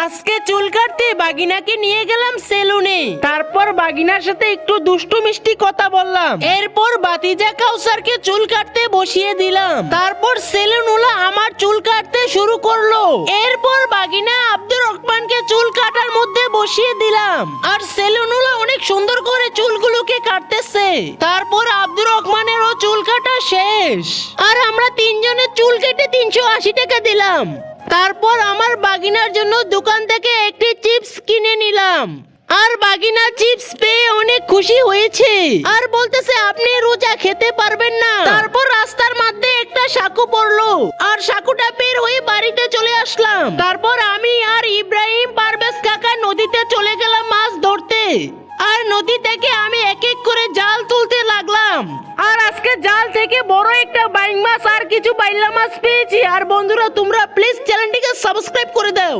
আজকে চুল কাটতে বাগিনাকে নিয়ে গেলাম সেলুনে। তারপর বাগিনার সাথে একটু দুষ্টু মিষ্টি কথা বললাম। এরপর বাতিজা কাউসারকে চুল কাটতে বসিয়ে দিলাম। তারপর সেলুনওয়ালা আমার চুল কাটতে শুরু করলো। এরপর বাগিনা আব্দুর রহমানকে চুল কাটার মধ্যে বসিয়ে দিলাম। আর সেলুনওয়ালা অনেক সুন্দর করে চুলগুলোকে কাটতেছে। তারপর আব্দুর রহমানেরও চুল কাটা শেষ। আর আমরা তিনজনের চুল কেটে 380 টাকা দিলাম। তারপর আমার বাগিনার জন্য দোকান থেকে একটি চিপস কিনে নিলাম। আর বাগিনা চিপস পেয়ে অনেক খুশি হয়েছে। আর বলতেছে আপনি রোজা খেতে পারবেন না। তারপর রাস্তার মধ্যে একটা সাঁকু পড়লো। আর সাঁকুটা বের হয়ে বাড়িতে চলে আসলাম। তারপর আমি আর ইব্রাহিম পারভেজ কাকা নদীতে চলে গেলাম মাছ ধরতে। আর নদী থেকে আমি এক এক করে জাল তুলতে লাগলাম। আর আজকে জাল থেকে বড় একটা বাইং মাছ আর কিছু বাইলা মাছ পেয়েছি। আর বন্ধুরা তোমরা প্লিজ চ্যানেলটিকে সাবস্ক্রাইব করে দাও।